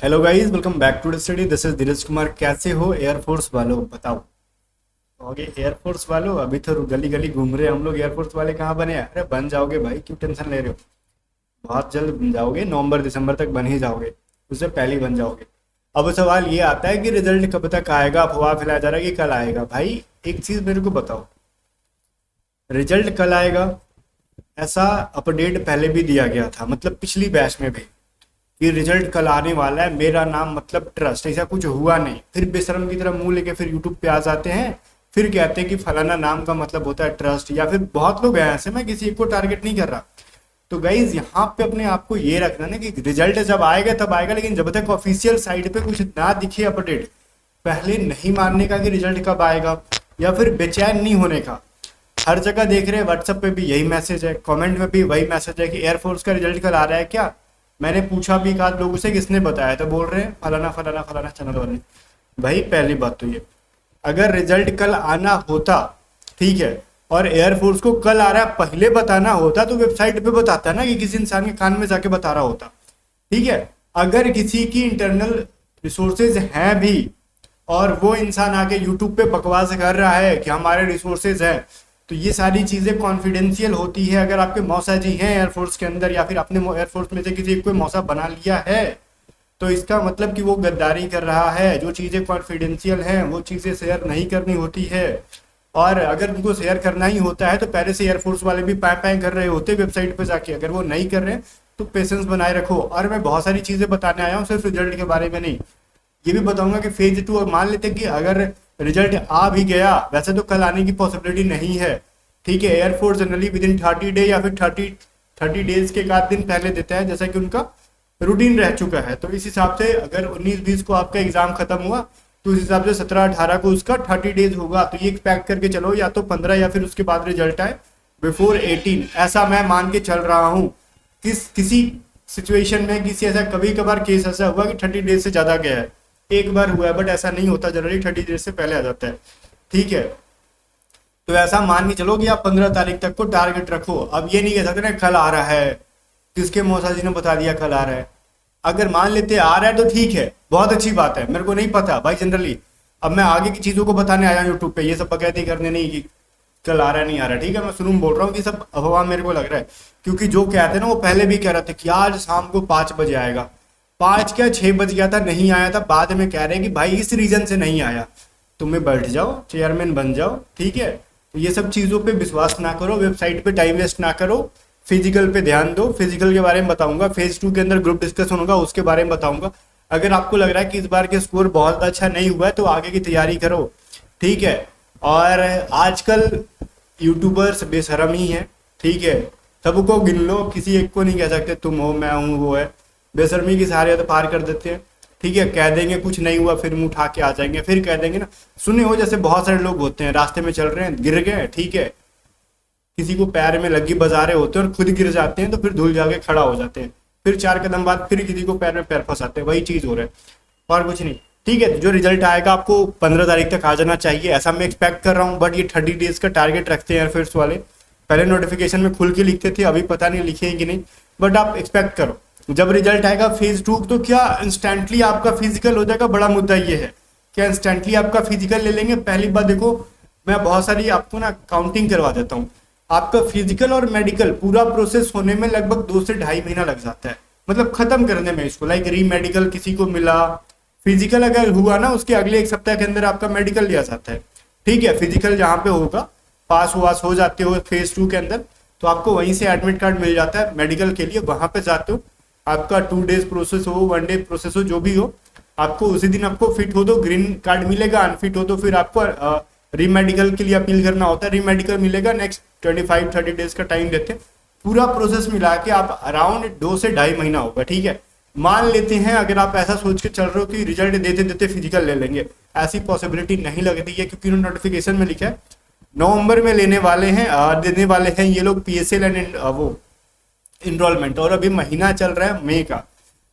Hello guys, welcome back to the study. This is Dheeraj Kumar. कैसे हो air force वालों, बताओ। ओके एयरफोर्स वालों, अभी तो गली गली घूम रहे हैं हम लोग। एयरफोर्स वाले कहाँ बने हैं? अरे बन जाओगे भाई, क्यों टेंशन ले रहे हो। बहुत जल्द बन जाओगे, नवंबर दिसंबर तक बन ही जाओगे। उससे पहले ही बन जाओगे। अब सवाल ये आता है कि रिजल्ट कब तक आएगा। अफवाह फैलाया जा रहा है कि कल आएगा। भाई एक चीज मेरे को बताओ, रिजल्ट कल आएगा ऐसा अपडेट पहले भी दिया गया था, मतलब पिछली बैच में भी, कि रिजल्ट कल आने वाला है, मेरा नाम मतलब ट्रस्ट। ऐसा कुछ हुआ नहीं। फिर बेशरम की तरह मुंह लेके फिर यूट्यूब पे आ जाते हैं, फिर कहते हैं कि फलाना नाम का मतलब होता है ट्रस्ट। या फिर बहुत लोग हैं ऐसे, मैं किसी एक को टारगेट नहीं कर रहा। तो गाइज यहाँ पे अपने आप को ये रखना ना कि रिजल्ट जब आएगा तब आएगा, लेकिन जब तक ऑफिशियल साइड पे कुछ ना दिखे अपडेट, पहले नहीं मानने का कि रिजल्ट कब आएगा, या फिर बेचैन नहीं होने का। हर जगह देख रहे हैं, व्हाट्सएप पे भी यही मैसेज है, कमेंट में भी वही मैसेज है कि एयरफोर्स का रिजल्ट कल आ रहा है क्या। मैंने पूछा भी एक आध लोगों से किसने बताया, तो बोल रहे हैं फलाना फलाना फलाना चैनल वाले। भाई पहली बात तो ये, अगर रिजल्ट कल आना होता, ठीक है, और एयरफोर्स को कल आ रहा है पहले बताना होता, तो वेबसाइट पे बताता ना, कि किसी इंसान के कान में जाके बता रहा होता। ठीक है। अगर किसी की इंटरनल रिसोर्सेज हैं भी, और वो इंसान आके यूट्यूब पे बकवास कर रहा है कि हमारे रिसोर्सेज हैं, तो ये सारी चीज़ें कॉन्फिडेंशियल होती है। अगर आपके मौसा जी हैं एयरफोर्स के अंदर, या फिर आपने एयरफोर्स में से किसी को मौसा बना लिया है, तो इसका मतलब कि वो गद्दारी कर रहा है। जो चीज़ें कॉन्फिडेंशियल हैं वो चीज़ें शेयर नहीं करनी होती है। और अगर उनको शेयर करना ही होता है तो पहले से एयरफोर्स वाले भी पाए पाए कर रहे होते वेबसाइट पे जाके। अगर वो नहीं कर रहे हैं तो पेशेंस बनाए रखो। और मैं बहुत सारी चीज़ें बताने आया हूँ, सिर्फ रिजल्ट के बारे में नहीं। ये भी बताऊंगा कि फेज 2 मान लेते हैं कि अगर रिजल्ट आ भी गया, वैसे तो कल आने की पॉसिबिलिटी नहीं है। ठीक है। Air force generally with in 30 day या फिर 30 डेज के एक आध दिन पहले देता है, जैसा कि उनका रूटीन रह चुका है। तो इस हिसाब से अगर 19-20 को आपका एग्जाम खत्म हुआ, तो उस हिसाब से 17-18 को उसका 30 डेज होगा। तो ये एक्सपेक्ट करके चलो, या तो 15 या फिर उसके बाद रिजल्ट आए बिफोर 18, ऐसा मैं मान के चल रहा हूँ। किसी सिचुएशन में किसी ऐसा कभी कभार केस ऐसा हुआ कि 30 डेज से ज्यादा गया है, एक बार हुआ है, बट ऐसा नहीं होता। जनरली 30 डेज से पहले आ जाता है। ठीक है। तो ऐसा मान के चलो कि आप 15 तारीख तक को टारगेट रखो। अब ये नहीं कह सकते ना कल आ रहा है, किसके मौसा जी ने बता दिया कल आ रहा है। अगर मान लेते आ रहा है तो ठीक है, बहुत अच्छी बात है। मेरे को नहीं पता भाई जनरली। अब मैं आगे की चीजों को बताने आया यूट्यूब पे, ये सब बकैती करने नहीं कि कल आ रहा है नहीं आ रहा। ठीक है, मैं शुरू में बोल रहा हूँ कि सब अफवाह मेरे को लग रहा है। क्योंकि जो कहते हैं ना, वो पहले भी कह रहे थे कि आज शाम को 5 बजे आएगा। 5 क्या 6 बज गया था, नहीं आया था। बाद में कह रहे हैं कि भाई इस रीजन से नहीं आया। तुम्हें बैठ जाओ, चेयरमैन बन जाओ। ठीक है। तो ये सब चीज़ों पे विश्वास ना करो, वेबसाइट पे टाइम वेस्ट ना करो, फिजिकल पे ध्यान दो। फिजिकल के बारे में बताऊंगा, फेज 2 के अंदर ग्रुप डिस्कशन होगा, उसके बारे में बताऊंगा। अगर आपको लग रहा है कि इस बार के स्कोर बहुत अच्छा नहीं हुआ है, तो आगे की तैयारी करो। ठीक है। और आजकल यूट्यूबर्स बेशरम ही हैं। ठीक है। सबको गिन लो, किसी एक को नहीं कह सकते तुम हो मैं हूँ वो है। बेशर्मी की सारे तो पार कर देते हैं। ठीक है। कह देंगे कुछ नहीं हुआ, फिर मुंह उठा के आ जाएंगे, फिर कह देंगे ना। सुने हो, जैसे बहुत सारे लोग होते हैं रास्ते में चल रहे हैं, गिर गए, ठीक है, किसी को पैर में लगी बजा रहे होते हैं और खुद गिर जाते हैं, तो फिर धुल जाके खड़ा हो जाते हैं। फिर 4 कदम बाद फिर किसी को पैर में पैर फंसाते हैं। वही चीज हो रहा है और कुछ नहीं। ठीक है। जो रिजल्ट आएगा आपको 15 तारीख तक आ जाना चाहिए, ऐसा मैं एक्सपेक्ट कर रहा हूँ। बट ये 30 डेज का टारगेट रखते हैं एयरफोर्स वाले। पहले नोटिफिकेशन में खुल के लिखते थे, अभी पता नहीं लिखे कि नहीं, बट आप एक्सपेक्ट करो जब रिजल्ट आएगा फेज 2, तो क्या इंस्टेंटली आपका फिजिकल हो जाएगा। बड़ा मुद्दा ये है, क्या इंस्टेंटली आपका फिजिकल ले लेंगे। पहली बात देखो, मैं बहुत सारी आपको ना काउंटिंग करवा देता हूँ। आपका फिजिकल और मेडिकल पूरा प्रोसेस होने में लगभग 2 से ढाई महीना लग जाता है, मतलब खत्म करने में इसको। लाइक री मेडिकल किसी को मिला, फिजिकल अगर हुआ ना, उसके अगले एक सप्ताह के अंदर आपका मेडिकल लिया जाता है। ठीक है। फिजिकल जहाँ पे होगा, पास वास हो जाते हो फेज 2 के अंदर, तो आपको वहीं से एडमिट कार्ड मिल जाता है मेडिकल के लिए। वहां पे जाते हो, आपका 2 डेज प्रोसेस हो, 1 डे प्रोसेस हो, जो भी हो, आपको उसी दिन आपको फिट हो तो ग्रीन कार्ड मिलेगा, अनफिट हो तो फिर आपको रीमेडिकल के लिए अपील करना होता है। रीमेडिकल मिलेगा, नेक्स्ट 25-30 डेज का टाइम देते हैं। पूरा प्रोसेस मिला के आप अराउंड 2 से ढाई महीना होगा। ठीक है। मान लेते हैं अगर आप ऐसा सोच के चल रहे हो कि रिजल्ट देते देते फिजिकल ले लेंगे, ऐसी पॉसिबिलिटी नहीं लगती है, क्योंकि उन्होंने नोटिफिकेशन में लिखा है नवंबर में लेने वाले हैं, देने वाले हैं ये लोग पीएसएल एंड वो इनरोलमेंट। और अभी महीना चल रहा है मई का,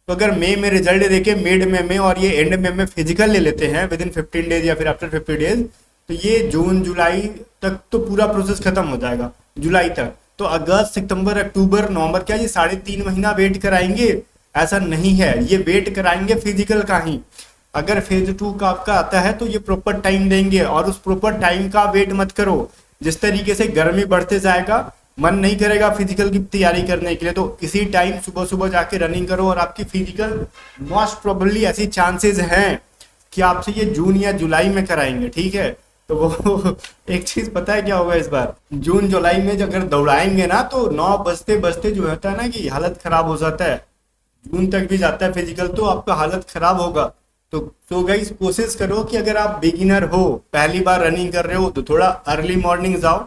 तो अगर मई में रिजल्ट देके मिड में और ये एंड में फिजिकल ले लेते हैं विद इन 15 डेज या फिर आफ्टर 50 डेज, तो ये जून जुलाई तक तो पूरा प्रोसेस खत्म हो जाएगा, जुलाई तक। तो अगस्त सितंबर अक्टूबर नवंबर, क्या ये 3.5 महीना वेट कराएंगे ऐसा नहीं है, ये वेट कराएंगे फिजिकल का ही। अगर फेज 2 का आपका आता है तो ये प्रॉपर टाइम देंगे, और उस प्रॉपर टाइम का वेट मत करो। जिस तरीके से गर्मी बढ़ते जाएगा मन नहीं करेगा फिजिकल की तैयारी करने के लिए, तो इसी टाइम सुबह सुबह जाके रनिंग करो, और आपकी फिजिकल मोस्ट प्रोबेबली ऐसी चांसेस हैं कि आपसे ये जून या जुलाई में कराएंगे, ठीक है। तो वो एक चीज पता है क्या होगा इस बार, जून जुलाई में जो अगर दौड़ाएंगे ना तो 9 बजते बजते जो होता है ना कि हालत खराब हो जाता है, जून तक भी जाता है फिजिकल, तो आपका हालत खराब होगा। तो गाइस कोशिश करो कि अगर आप बिगिनर हो, पहली बार रनिंग कर रहे हो, तो थोड़ा अर्ली मॉर्निंग जाओ,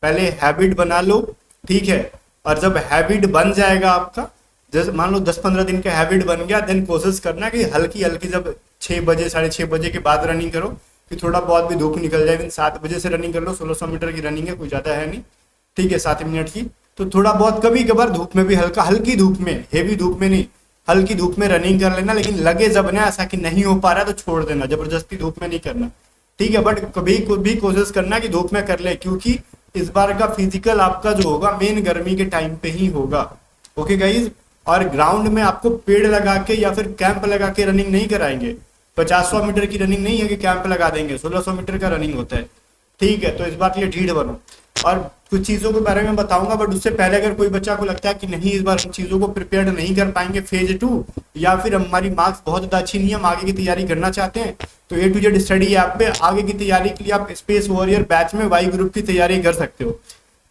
पहले हैबिट बना लो, ठीक है। और जब हैबिट बन जाएगा आपका, जैसे मान लो 10-15 दिन का हैबिट बन गया, देन कोशिश करना कि हल्की हल्की जब 6 बजे 6:30 बजे के बाद रनिंग करो, कि थोड़ा बहुत भी धूप निकल जाए। 7 बजे से रनिंग कर लो, 1600 मीटर की रनिंग है, कोई ज़्यादा है नहीं, ठीक है, 7 मिनट की। तो थोड़ा बहुत कभी कभार धूप में भी, हल्का हल्की धूप में, हेवी धूप में नहीं, हल्की धूप में रनिंग कर लेना। लेकिन लगे जब ना ऐसा कि नहीं हो पा रहा है तो छोड़ देना, जबरदस्ती धूप में नहीं करना, ठीक है। बट कभी भी कोशिश करना कि धूप में कर ले, क्योंकि इस बार का फिजिकल आपका जो होगा मेन गर्मी के टाइम पे ही होगा, ओके गाइज। और ग्राउंड में आपको पेड़ लगा के या फिर कैंप लगा के रनिंग नहीं कराएंगे। 50-100 मीटर की रनिंग नहीं है कि कैंप लगा देंगे, 1600 मीटर का रनिंग होता है, ठीक है। तो इस बार के लिए ढीठ बनो, और कुछ चीज़ों के बारे में बताऊंगा, बट उससे पहले अगर कोई बच्चा को लगता है कि नहीं इस बार हम चीज़ों को प्रिपेयर नहीं कर पाएंगे फेज 2, या फिर हमारी मार्क्स बहुत ज़्यादा अच्छी नहीं है, हम आगे की तैयारी करना चाहते हैं, तो A to Z study app पे आगे की तैयारी के लिए आप स्पेस वॉरियर बैच में वाई ग्रुप की तैयारी कर सकते हो।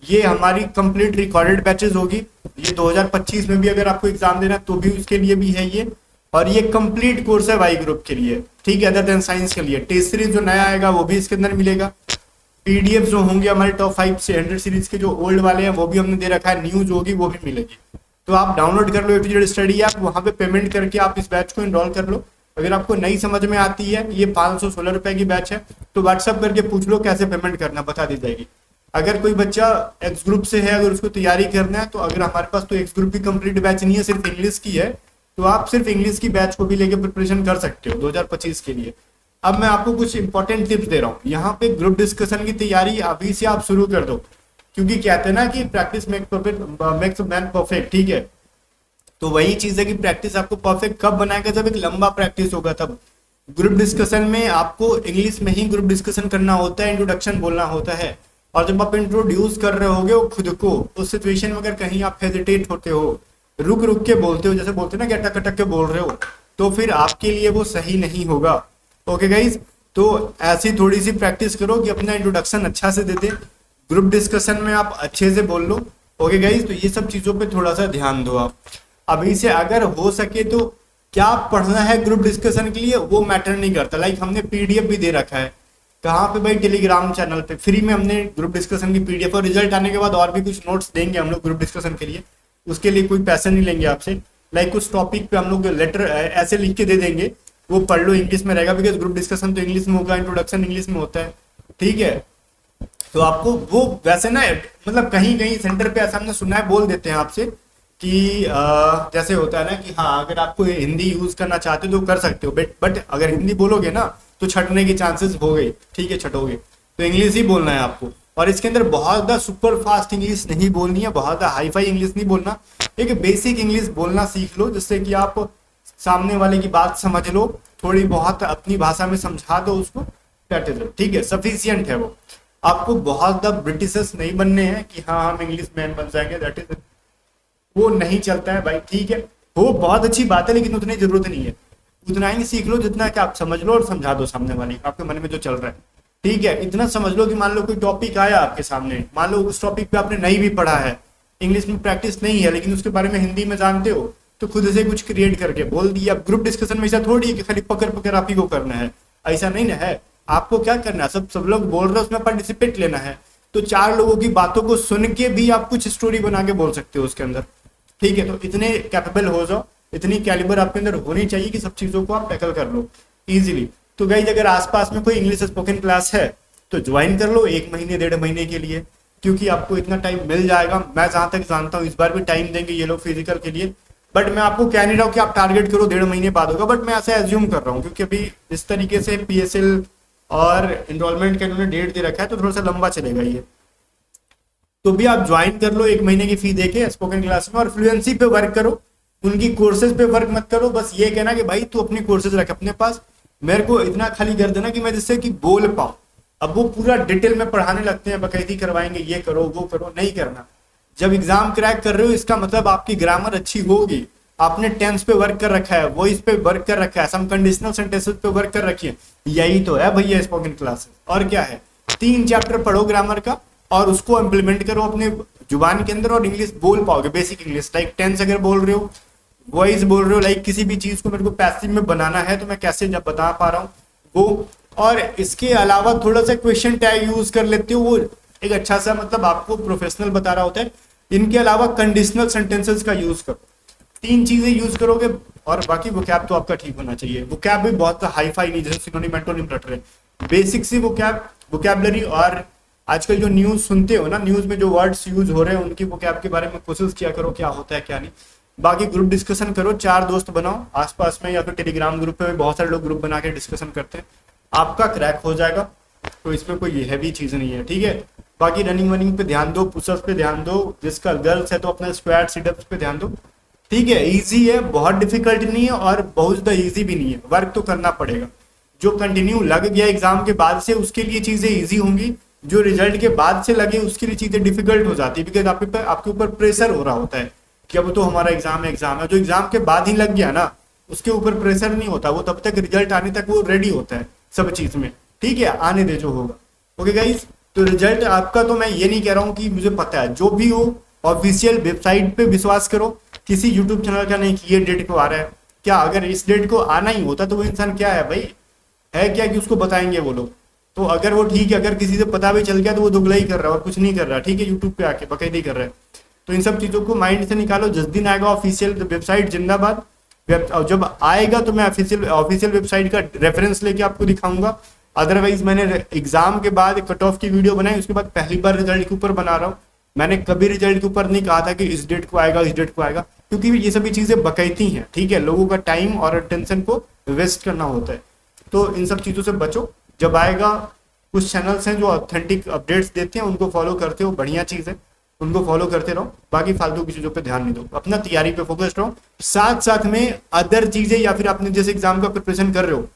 ये हमारी कंप्लीट रिकॉर्डेड बैचेस होगी, ये 2025 में भी अगर आपको एग्जाम देना तो भी उसके लिए भी है ये, और ये कंप्लीट कोर्स है वाई ग्रुप के लिए, ठीक है, अदर देन साइंस के लिए। टेस्ट सीरीज जो नया आएगा वो भी इसके अंदर मिलेगा, पीडीएफ जो होंगे हमारे टॉप 5 से 100 सीरीज के जो ओल्ड वाले हैं वो भी हमने दे रखा है, न्यूज होगी वो भी मिलेगी। तो आप डाउनलोड कर लो A to Z study app, वहाँ पे पेमेंट करके आप इस बैच को इनरोल कर लो। अगर आपको नहीं समझ में आती है, ये 516 रुपए की बैच है, तो व्हाट्सअप करके पूछ लो कैसे पेमेंट करना, बता दी जाएगी। अगर कोई बच्चा एक्स ग्रुप से है, अगर उसको तैयारी करना है, तो अगर हमारे पास तो एक्स ग्रुप की कंप्लीट बैच नहीं है, सिर्फ इंग्लिश की है, तो आप सिर्फ इंग्लिश की बैच को भी लेके प्रिपरेशन कर सकते हो 2025 के लिए। अब मैं आपको कुछ इंपॉर्टेंट टिप्स दे रहा हूँ। यहाँ पे ग्रुप डिस्कशन की तैयारी अभी से आप शुरू कर दो, क्योंकि कहते हैं ना कि प्रैक्टिस मेक्स मैन परफेक्ट, ठीक है। तो वही चीज है कि प्रैक्टिस आपको परफेक्ट कब बनाएगा, जब एक लंबा प्रैक्टिस होगा तब। ग्रुप डिस्कशन में आपको इंग्लिश में ही ग्रुप डिस्कशन करना होता है, इंट्रोडक्शन बोलना होता है, और जब आप इंट्रोड्यूस कर रहे होगे वो खुद को, उस सिचुएशन में अगर कहीं आप हेजिटेट होते हो, रुक रुक के बोलते हो, जैसे बोलते हो ना कि अटक अटक के बोल रहे हो, तो फिर आपके लिए वो सही नहीं होगा, ओके गाइज। तो ऐसी थोड़ी सी प्रैक्टिस करो कि अपना इंट्रोडक्शन अच्छा से दे दे, ग्रुप डिस्कशन में आप अच्छे से बोल लो, ओके गाइज। तो ये सब चीज़ों पे थोड़ा सा ध्यान दो आप अभी से, अगर हो सके तो। क्या पढ़ना है ग्रुप डिस्कशन के लिए वो मैटर नहीं करता, लाइक हमने पीडीएफ भी दे रखा है, कहाँ पे भाई, टेलीग्राम चैनल पे फ्री में हमने ग्रुप डिस्कशन की पीडीएफ, और रिजल्ट आने के बाद और भी कुछ नोट्स देंगे हम लोग ग्रुप डिस्कशन के लिए, उसके लिए कोई पैसे नहीं लेंगे आपसे। लाइक कुछ टॉपिक पे हम लोग लेटर ऐसे लिख के दे देंगे, वो पढ़ लो, इंग्लिश में रहेगा, बिकॉज ग्रुप डिस्कशन तो इंग्लिश में होगा, इंट्रोडक्शन इंग्लिश में होता है, ठीक है। तो आपको वो वैसे ना, मतलब कहीं कहीं सेंटर पे ऐसा हमने सुना है, बोल देते हैं आपसे कि जैसे होता है ना कि हाँ अगर आपको हिंदी यूज करना चाहते हो तो कर सकते हो, बट अगर हिंदी बोलोगे ना तो छटने की चांसेस हो गई, ठीक है, छटोगे, तो इंग्लिश ही बोलना है आपको। और इसके अंदर बहुत ज़्यादा सुपर फास्ट इंग्लिश नहीं बोलनी है, बहुत ज़्यादा हाई फाई इंग्लिश नहीं बोलना, एक बेसिक इंग्लिश बोलना सीख लो, जिससे कि आप सामने वाले की बात समझ लो, थोड़ी बहुत अपनी भाषा में समझा दो उसको, दैट इज इट, ठीक है, सफिशियंट है वो। आपको बहुत ज़्यादा ब्रिटिशर्स नहीं बनने हैं कि हाँ हम इंग्लिश मैन बन जाएंगे, दैट इज इट, वो नहीं चलता है भाई, ठीक है। वो बहुत अच्छी बात है, लेकिन उतनी जरूरत नहीं है, उतना ही सीख लो जितना कि आप समझ लो, और समझा दो सामने वाले आपके मन में जो चल रहा है, ठीक है। इतना समझ लो कि मान लो कोई टॉपिक आया आपके सामने, मान लो उस टॉपिक पे आपने नहीं भी पढ़ा है, इंग्लिश में प्रैक्टिस नहीं है, लेकिन उसके बारे में हिंदी में जानते हो, तो खुद से कुछ क्रिएट करके बोल दिया। अब ग्रुप डिस्कशन में ऐसा थोड़ी है कि खाली पकड़ पकड़ आप ही को करना है, ऐसा नहीं ना है। आपको क्या करना है, सब लोग बोल रहे हैं उसमें पार्टिसिपेट लेना है, तो 4 लोगों की बातों को सुन के भी आप कुछ स्टोरी बना के बोल सकते हो उसके अंदर, ठीक है। तो इतने कैपेबल हो जाओ, इतनी कैलिबर आपके अंदर होनी चाहिए कि सब चीजों को आप टैकल कर लो इजीली। तो गाइस अगर आसपास में कोई इंग्लिश स्पोकन क्लास है तो ज्वाइन कर लो 1 महीने 1.5 महीने के लिए, क्योंकि आपको इतना टाइम मिल जाएगा। मैं जहां तक जानता हूँ इस बार भी टाइम देंगे ये लोग फिजिकल के लिए, बट मैं आपको कह नहीं रहा हूँ कि आप टारगेट करो 1.5 महीने बाद होगा, बट मैं ऐसे एज्यूम कर रहा हूँ, क्योंकि अभी इस तरीके से PSL और एनरोलमेंट का इन्होंने डेट दे रखा है, तो थोड़ा सा लंबा चलेगा ये। तो भी आप ज्वाइन कर लो 1 महीने की फी देके स्पोकन क्लास में, और फ्लुएंसी पे वर्क करो, उनकी कोर्सेज पे वर्क मत करो, बस ये कहना कि भाई तू अपनी कोर्सेज रख अपने पास, मेरे को इतना खाली कर देना कि मैं जिससे कि बोल पाऊं। अब वो पूरा डिटेल में पढ़ाने लगते हैं, बकायदी करवाएंगे, ये करो वो करो, नहीं करना। जब एग्जाम क्रैक कर रहे हो इसका मतलब आपकी ग्रामर अच्छी होगी, आपने टेंस पे वर्क कर रखा है, वॉइस पे वर्क कर रखा है, सम कंडीशनल सेंटेंसेस पे वर्क कर रखी है। यही तो है भैया स्पोकन क्लासेस, और क्या है। 3 चैप्टर पढ़ो ग्रामर का और उसको इम्प्लीमेंट करो अपने जुबान के अंदर, और इंग्लिश बोल पाओगे, बेसिक इंग्लिश। लाइक टेंस अगर बोल रहे हो, वॉइस बोल रहे हो, लाइक किसी भी चीज को मेरे को पैसिव में बनाना है तो मैं कैसे जब बता पा रहा हूँ वो। और इसके अलावा थोड़ा सा क्वेश्चन टैग यूज कर लेते हो, वो एक अच्छा सा मतलब आपको प्रोफेशनल बता रहा होता है। इनके अलावा कंडीशनल सेंटेंसेस का यूज करो, 3 चीजें यूज करोगे, और बाकी वोकैब तो आपका ठीक होना चाहिए। वोकैब भी बहुत हाई फाई नहीं, जैसे सिनोनिम एंटोनिम रट रहे, बेसिक सी वोकैबलरी। और आजकल जो न्यूज सुनते हो ना, न्यूज में जो वर्ड्स यूज हो रहे हैं उनकी वोकैब के बारे में कोशिश किया करो, क्या होता है क्या नहीं। बाकी ग्रुप डिस्कशन करो, 4 दोस्त बनाओ आसपास में, या फिर टेलीग्राम ग्रुप पे बहुत सारे लोग ग्रुप बना के डिस्कशन करते हैं, आपका क्रैक हो जाएगा। तो इसमें कोई हैवी चीज नहीं है, ठीक है। बाकी रनिंग वनिंग पे ध्यान दो, पुशअप्स पे ध्यान दो, जिसका गर्ल्स है तो अपना स्क्वाट सिटअप्स पे ध्यान दो, ठीक है। इजी है, बहुत डिफिकल्ट नहीं है और बहुत ज्यादा इजी भी नहीं है, वर्क तो करना पड़ेगा। जो कंटिन्यू लग गया एग्जाम के बाद से उसके लिए चीजें इजी होंगी, जो रिजल्ट के बाद से लगे उसके लिए चीजें डिफिकल्ट हो जाती है, बिकॉज आपके ऊपर प्रेशर हो रहा होता है कि अब तो हमारा एग्जाम है। जो एग्जाम के बाद ही लग गया ना उसके ऊपर प्रेशर नहीं होता, वो तब तक रिजल्ट आने तक वो रेडी होता है सब चीज में, ठीक है। आने दे जो होगा, ओके गाइस। तो रिजल्ट आपका, तो मैं ये नहीं कह रहा हूँ कि मुझे पता है, जो भी हो ऑफिशियल वेबसाइट पे विश्वास करो, किसी यूट्यूब चैनल का नहीं कि ये डेट को आ रहा है। क्या अगर इस डेट को आना ही होता तो वो इंसान क्या है भाई, है क्या कि उसको बताएंगे वो लोग। तो अगर वो ठीक है, अगर किसी से पता भी चल गया तो वो दुगला ही कर रहा है और कुछ नहीं कर रहा, ठीक है, यूट्यूब पे आके बकायदे कर रहा है। तो इन सब चीजों को माइंड से निकालो। जिस दिन आएगा ऑफिशियल वेबसाइट जिंदाबाद, जब आएगा तो मैं ऑफिशियल वेबसाइट का रेफरेंस लेके आपको दिखाऊंगा। अदरवाइज मैंने एग्जाम के बाद कट ऑफ की वीडियो बनाई, उसके बाद पहली बार रिजल्ट के ऊपर बना रहा हूँ। मैंने कभी रिजल्ट के ऊपर नहीं कहा था कि इस डेट को आएगा इस डेट को आएगा, क्योंकि ये सभी चीजें बकैती हैं, ठीक है। लोगों का टाइम और अटेंशन को वेस्ट करना होता है, तो इन सब चीजों से बचो। जब आएगा, कुछ चैनल्स हैं जो ऑथेंटिक अपडेट्स देते हैं, उनको फॉलो करते हो, बढ़िया चीज है, उनको फॉलो करते रहो। बाकी फालतू की चीजों पे ध्यान नहीं दो, अपना तैयारी पे फोकस रहो। साथ साथ में अदर चीजें, या फिर आपने जैसे एग्जाम का प्रिपरेशन कर रहे हो,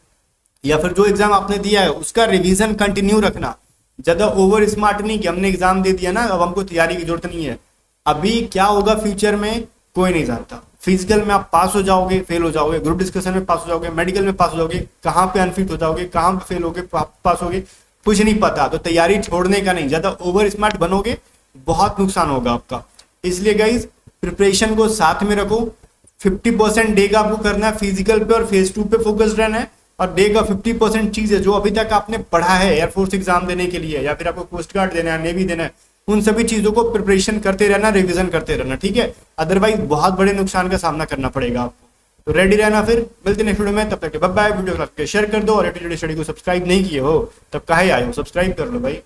या फिर जो एग्जाम आपने दिया है उसका रिवीजन कंटिन्यू रखना। ज्यादा ओवर स्मार्ट नहीं कि हमने एग्जाम दे दिया ना अब हमको तैयारी की जरूरत नहीं है। अभी क्या होगा फ्यूचर में कोई नहीं जानता। फिजिकल में आप पास हो जाओगे, फेल हो जाओगे, ग्रुप डिस्कशन में पास हो जाओगे, मेडिकल में पास हो जाओगे, कहाँ पे अनफिट हो जाओगे, कहाँ पे फेल होगे, पास होगे, कुछ नहीं पता। तो तैयारी छोड़ने का नहीं, ज्यादा ओवर स्मार्ट बनोगे बहुत नुकसान होगा आपका। इसलिए गाइज प्रिपरेशन को साथ में रखो। 50% डे का आपको करना है फिजिकल पे और फेज 2 पे फोकस रहना है, और डे का 50% चीज है जो अभी तक आपने पढ़ा है एयरफोर्स एग्जाम देने के लिए, या फिर आपको कोस्ट गार्ड देना है, नेवी देना है, उन सभी चीजों को प्रिपरेशन करते रहना, रिवीजन करते रहना, ठीक है। अदरवाइज बहुत बड़े नुकसान का सामना करना पड़ेगा आपको। तो रेडी रहना, फिर मिलते हैं नेक्स्ट वीडियो में। तब तक बाय बाय। वीडियो शेयर कर दो, और स्टडी को सब्सक्राइब नहीं किए हो तब काहे आए हो, सब्सक्राइब कर लो भाई।